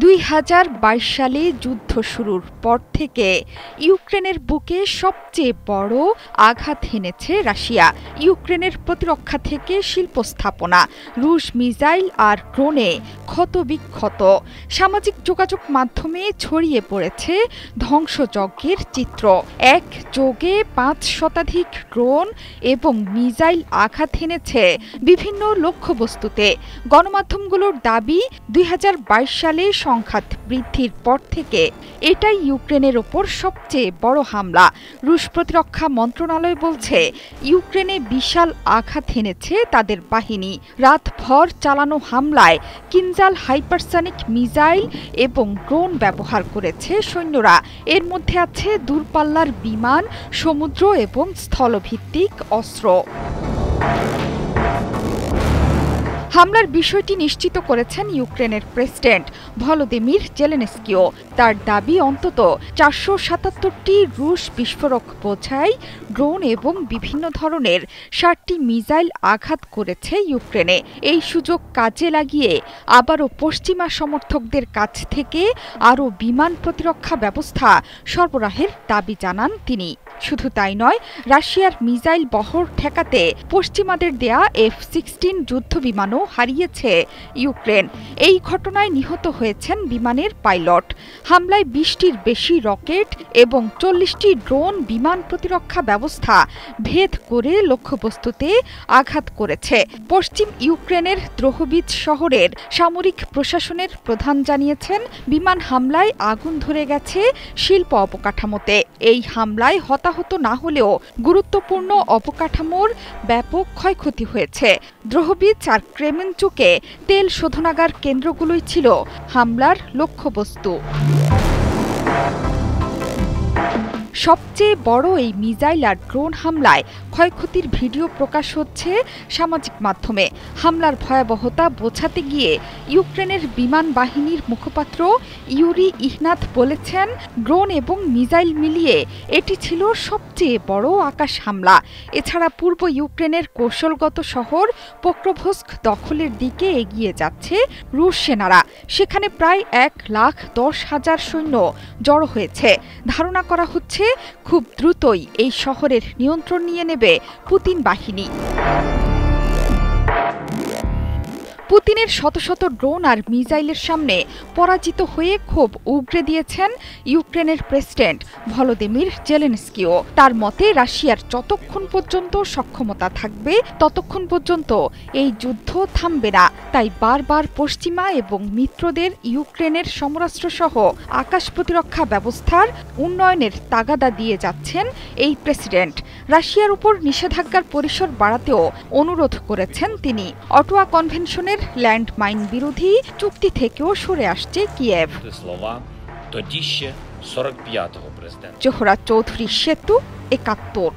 2022 সালে যুদ্ধ শুরুর পর থেকে ইউক্রেনের বুকে সবচেয়ে বড় আঘাত হেনেছে রাশিয়া। ইউক্রেনের প্রতিরক্ষা থেকে শিল্প স্থাপনা, রুশ মিসাইল আর ড্রোনে ক্ষতবিক্ষত। সামাজিক যোগাযোগ মাধ্যমে ছড়িয়ে পড়েছে ধ্বংসযজ্ঞের চিত্র। একযোগে 5 শতাধিক ড্রোন এবং মিসাইল আঘাত হেনেছে বিভিন্ন লক্ষ্যবস্তুতে। গণমাধ্যমগুলোর দাবি 2022 সালে সংঘাত বৃদ্ধির পর থেকে এটাই ইউক্রেনের ওপর সবচেয়ে বড় হামলা। রুশ প্রতিরক্ষা মন্ত্রণালয় বলছে, ইউক্রেনে বিশাল আঘাত হেনেছে তাদের বাহিনী। রাতভর চালানো হামলায় কিনজাল হাইপারসনিক মিসাইল এবং ড্রোন ব্যবহার করেছে সৈন্যরা। এর মধ্যে আছে দূরপাল্লার বিমান, সমুদ্র এবং স্থলভিত্তিক অস্ত্র। হামলার বিষয়টি নিশ্চিত করেছেন ইউক্রেনের প্রেসিডেন্ট ভলোদিমির জেলেনস্কিও। তার দাবি, অন্তত 477টি রুশ বিস্ফোরক বোঝাই ড্রোন এবং বিভিন্ন ধরনের 60টি মিসাইল আঘাত করেছে ইউক্রেনে। এই সুযোগ কাজে লাগিয়ে আবারও পশ্চিমা সমর্থকদের কাছ থেকে আরও বিমান প্রতিরক্ষা ব্যবস্থা সরবরাহের দাবি জানান তিনি। শুধু তাই নয়, রাশিয়ার মিসাইল বহর ঠেকাতে পশ্চিমাদের দেয়া F-16 যুদ্ধবিমানও হারিয়েছে ইউক্রেন। এই ঘটনায় নিহত হয়েছেন বিমানের পাইলট। হামলায় 20টির বেশি রকেট এবং 40টি ড্রোন বিমান প্রতিরক্ষা ব্যবস্থা ভেদ করে লক্ষ্যবস্তুতে আঘাত করেছে। পশ্চিম ইউক্রেনের দ্রোহবিচ শহরের সামরিক প্রশাসনের প্রধান জানিয়েছেন, বিমান হামলায় আগুন ধরে গেছে শিল্প অবকাঠামোতে। এই হামলায় হতাহত না হলেও গুরুত্বপূর্ণ অবকাঠামোর ব্যাপক ক্ষয়ক্ষতি হয়েছে। দ্রোহবিচ আর ক্রেমেনচুকে তেল শোধনাগার কেন্দ্রগুলোই ছিল হামলার লক্ষ্যবস্তু। সবচেয়ে বড় এই মিসাইল আর ড্রোন হামলায় ক্ষয়ক্ষতির ভিডিও প্রকাশ হচ্ছে সামাজিক মাধ্যমে। হামলার ভয়াবহতা বোঝাতে গিয়ে ইউক্রেনের বিমান বাহিনীর মুখপাত্র ইউরি ইহনাত বলেছেন, ড্রোন এবং মিসাইল মিলিয়ে এটি ছিল সবচেয়ে বড় আকাশ হামলা। এছাড়া পূর্ব ইউক্রেনের কৌশলগত শহর পোক্রোভস্ক দখলের দিকে এগিয়ে যাচ্ছে রুশ সেনারা। সেখানে প্রায় 1,10,000 সৈন্য জড়ো হয়েছে। ধারণা করা হচ্ছে খুব দ্রুতই এই শহরের নিয়ন্ত্রণ নিয়ে নেবে পুতিন বাহিনী। পুতিনের শত শত ড্রোন আর মিসাইলের সামনে পরাজিত হয়ে ক্ষোভ উগরে দিয়েছেন ইউক্রেনের প্রেসিডেন্ট ভলোদিমির জেলেনস্কিও। তার মতে, রাশিয়ার যতক্ষণ পর্যন্ত সক্ষমতা থাকবে ততক্ষণ পর্যন্ত এই যুদ্ধ থামবে না। তাই বারবার পশ্চিমা এবং মিত্রদের ইউক্রেনের সমরাস্ত্রসহ আকাশ প্রতিরক্ষা ব্যবস্থার উন্নয়নের তাগাদা দিয়ে যাচ্ছেন এই প্রেসিডেন্ট। রাশিয়ার উপর নিষেধাজ্ঞার পরিসর বাড়াতেও অনুরোধ করেছেন তিনি। অটোয়া কনভেনশনের ল্যান্ডমাইন বিরোধী চুক্তি থেকেও সরে আসছে কিয়েভ। জোহরা চৌধুরী, সেতু, 71।